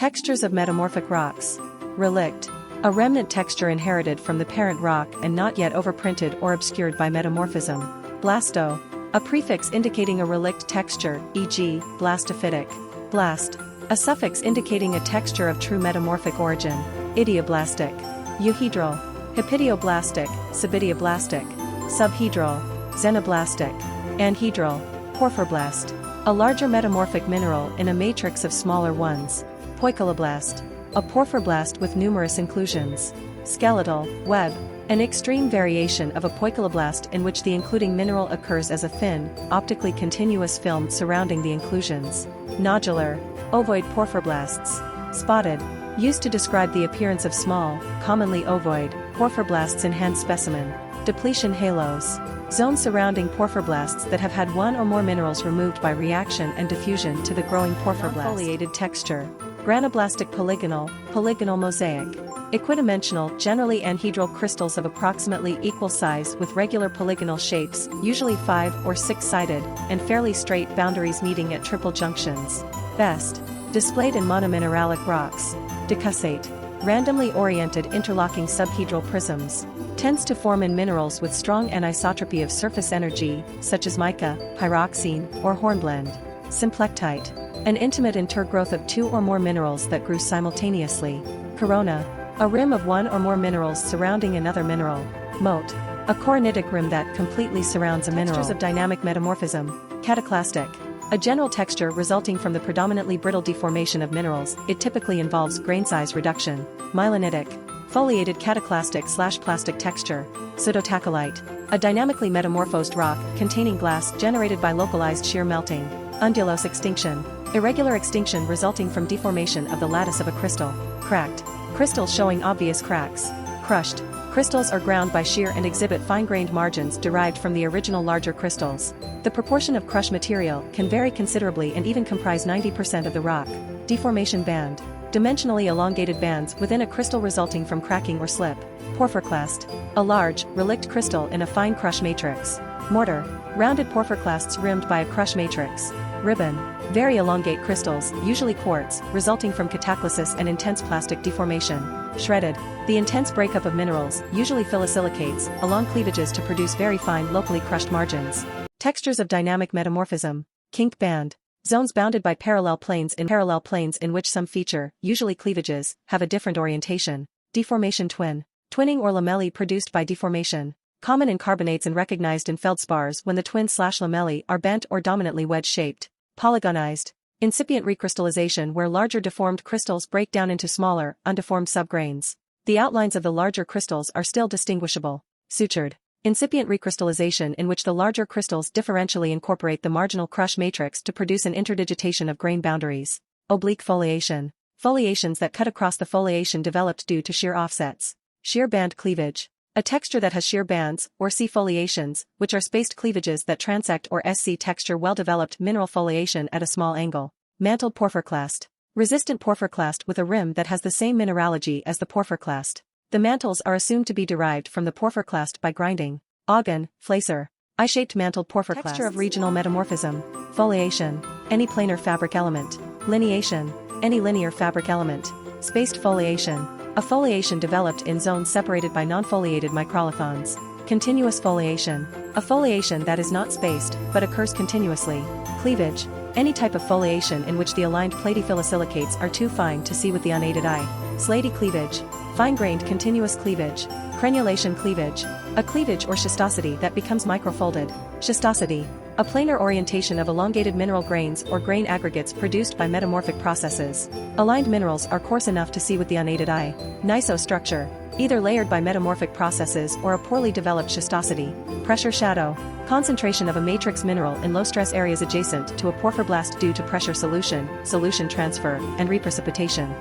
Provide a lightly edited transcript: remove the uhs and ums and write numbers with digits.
Textures of metamorphic rocks. Relict. A remnant texture inherited from the parent rock and not yet overprinted or obscured by metamorphism. Blasto. A prefix indicating a relict texture, e.g., blastophytic. Blast. A suffix indicating a texture of true metamorphic origin. Idioblastic. Euhedral. Hepitioblastic, Sabidioblastic. Subhedral. Xenoblastic. Anhedral. Porphyrblast. A larger metamorphic mineral in a matrix of smaller ones. Poikiloblast. A porphyrblast with numerous inclusions. Skeletal, web. An extreme variation of a poikiloblast in which the including mineral occurs as a thin, optically continuous film surrounding the inclusions. Nodular. Ovoid porphyrblasts. Spotted. Used to describe the appearance of small, commonly ovoid, porphyrblasts in hand specimen. Depletion halos. Zones surrounding porphyrblasts that have had one or more minerals removed by reaction and diffusion to the growing porphyrblast. Foliated texture. Granoblastic polygonal mosaic. Equidimensional, generally anhedral crystals of approximately equal size with regular polygonal shapes, usually 5 or 6-sided, and fairly straight boundaries meeting at triple junctions. Best. Displayed in monomineralic rocks. Decussate. Randomly oriented interlocking subhedral prisms. Tends to form in minerals with strong anisotropy of surface energy, such as mica, pyroxene, or hornblende. Symplectite. An intimate intergrowth of 2 or more minerals that grew simultaneously. Corona. A rim of 1 or more minerals surrounding another mineral. Moat. A coronitic rim that completely surrounds a mineral. Textures of dynamic metamorphism. Cataclastic. A general texture resulting from the predominantly brittle deformation of minerals. It typically involves grain size reduction. Myelinitic. Foliated cataclastic/plastic texture. Pseudotacholite. A dynamically metamorphosed rock containing glass generated by localized shear melting. Undulose extinction. Irregular extinction resulting from deformation of the lattice of a crystal. Cracked. Crystals showing obvious cracks. Crushed. Crystals are ground by shear and exhibit fine-grained margins derived from the original larger crystals. The proportion of crushed material can vary considerably and even comprise 90% of the rock. Deformation band. Dimensionally elongated bands within a crystal resulting from cracking or slip. Porphyrclast. A large, relict crystal in a fine crush matrix. Mortar. Rounded porphyrclasts rimmed by a crush matrix. Ribbon. Very elongate crystals, usually quartz, resulting from cataclasis and intense plastic deformation. Shredded. The intense breakup of minerals, usually phyllosilicates, along cleavages to produce very fine locally crushed margins. Textures of dynamic metamorphism. Kink band. Zones bounded by parallel planes in which some feature, usually cleavages, have a different orientation. Deformation twin. Twinning or lamellae produced by deformation. Common in carbonates and recognized in feldspars when the twin/lamellae are bent or dominantly wedge-shaped. Polygonized. Incipient recrystallization where larger deformed crystals break down into smaller, undeformed subgrains. The outlines of the larger crystals are still distinguishable. Sutured. Incipient recrystallization in which the larger crystals differentially incorporate the marginal crush matrix to produce an interdigitation of grain boundaries. Oblique foliation. Foliations that cut across the foliation developed due to shear offsets. Shear band cleavage. A texture that has shear bands, or C foliations, which are spaced cleavages that transect or SC texture well-developed mineral foliation at a small angle. Mantled porphyrclast. Resistant porphyrclast with a rim that has the same mineralogy as the porphyrclast. The mantles are assumed to be derived from the porphyrclast by grinding. Oggon, flacer. Eye-shaped mantled porphyrclast. Texture of regional metamorphism. Foliation. Any planar fabric element. Lineation. Any linear fabric element. Spaced foliation. A foliation developed in zones separated by non-foliated microlithons. Continuous foliation. A foliation that is not spaced, but occurs continuously. Cleavage. Any type of foliation in which the aligned platyphyllosilicates are too fine to see with the unaided eye. Slaty cleavage. Fine-grained continuous cleavage. Crenulation cleavage. A cleavage or schistosity that becomes microfolded. Schistosity. A planar orientation of elongated mineral grains or grain aggregates produced by metamorphic processes. Aligned minerals are coarse enough to see with the unaided eye. Gneissostructure. Either layered by metamorphic processes or a poorly developed schistosity. Pressure shadow. Concentration of a matrix mineral in low-stress areas adjacent to a porphyrblast due to pressure solution transfer, and reprecipitation.